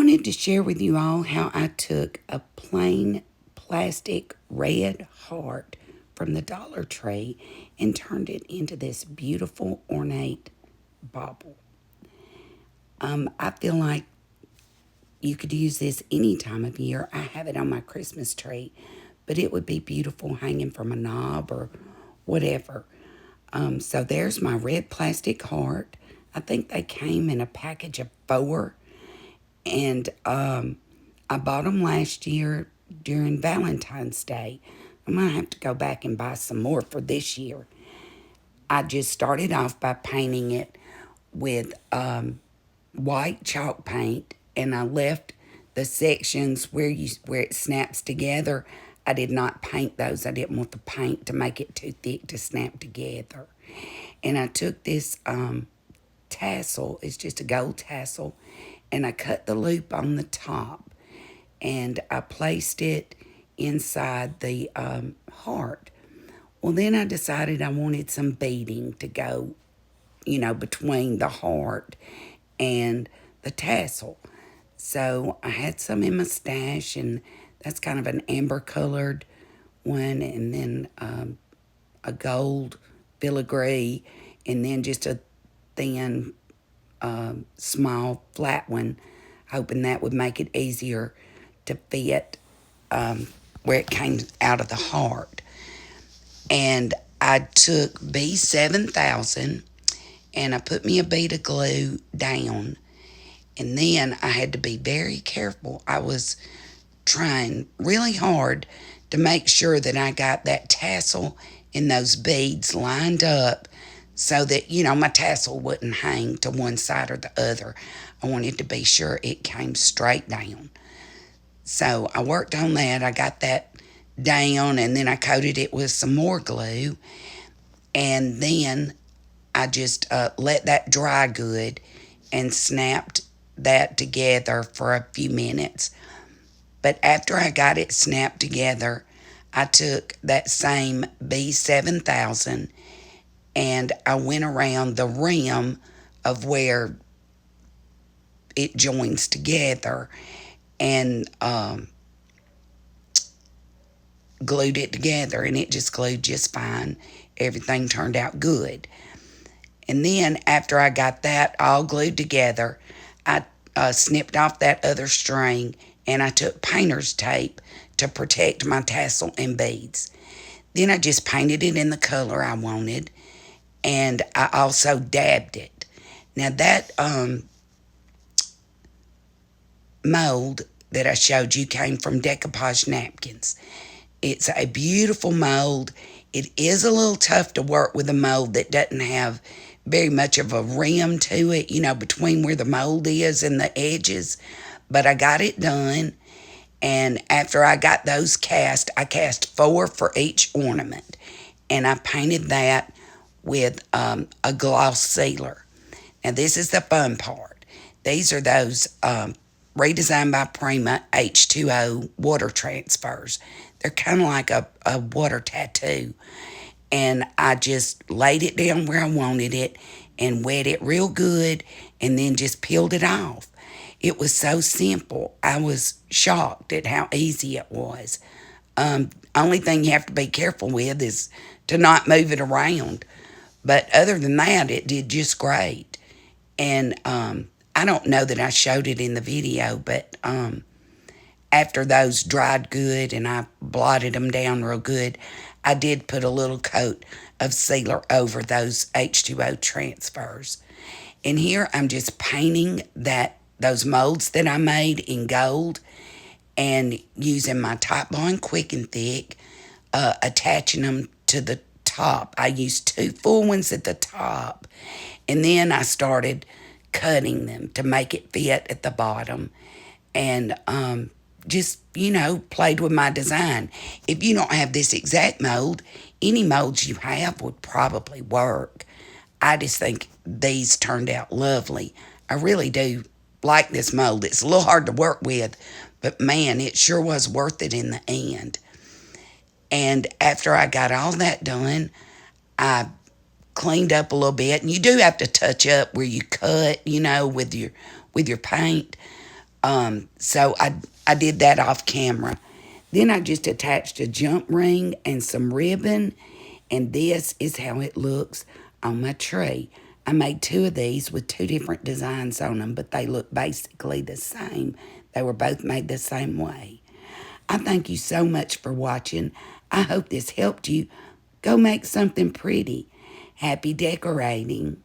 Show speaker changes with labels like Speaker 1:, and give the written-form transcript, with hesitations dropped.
Speaker 1: wanted to share with you all how I took a plain plastic red heart from the Dollar Tree and turned it into this beautiful ornate bauble. I feel like you could use this any time of year. I have it on my Christmas tree, but it would be beautiful hanging from a knob or whatever. So there's my red plastic heart. I think they came in a package of 4, and I bought them last year during Valentine's Day. I'm going to have to go back and buy some more for this year. I just started off by painting it with white chalk paint, and I left the sections where it snaps together. I did not paint those. I didn't want the paint to make it too thick to snap together. And I took this tassel, it's just a gold tassel, and I cut the loop on the top, and I placed it inside the heart. Well, then I decided I wanted some beading to go, between the heart and the tassel. So I had some in my stash, and that's kind of an amber colored one, and then a gold filigree, and then just a thin, small, flat one, hoping that would make it easier to fit where it came out of the heart. And I took B7000 and I put me a bead of glue down, and then I had to be very careful. I was trying really hard to make sure that I got that tassel and those beads lined up so that, my tassel wouldn't hang to one side or the other. I wanted to be sure it came straight down. So I worked on that. I got that down, and then I coated it with some more glue. And then I just let that dry good and snapped that together for a few minutes. But after I got it snapped together, I took that same B7000 and I went around the rim of where it joins together and glued it together, and it just glued just fine. Everything turned out good. And then after I got that all glued together, I snipped off that other string, and I took painter's tape to protect my tassel and beads. Then I just painted it in the color I wanted, and I also dabbed it. Now that mold that I showed you came from Decoupage napkins. It's a beautiful mold. It is a little tough to work with a mold that doesn't have very much of a rim to it, between where the mold is and the edges. But I got it done. And after I got those cast, I cast 4 for each ornament. And I painted that with a gloss sealer. Now, this is the fun part. These are those Redesign by Prima H2O water transfers. They're kind of like a water tattoo. And I just laid it down where I wanted it and wet it real good and then just peeled it off. It was so simple. I was shocked at how easy it was. Only thing you have to be careful with is to not move it around. But other than that, it did just great. And I don't know that I showed it in the video, but after those dried good and I blotted them down real good, I did put a little coat of sealer over those H2O transfers. And here I'm just painting those molds that I made in gold and using my Top Bond Quick and Thick, attaching them to the top. I used 2 full ones at the top, and then I started cutting them to make it fit at the bottom, and just, played with my design. If you don't have this exact mold, any molds you have would probably work. I just think these turned out lovely. I really do like this mold. It's a little hard to work with, but man, it sure was worth it in the end. And after I got all that done, I cleaned up a little bit. And you do have to touch up where you cut, with your paint. So I did that off camera. Then I just attached a jump ring and some ribbon, and this is how it looks on my tray. I made two of these with two different designs on them, but they look basically the same. They were both made the same way. I thank you so much for watching. I hope this helped you. Go make something pretty. Happy decorating.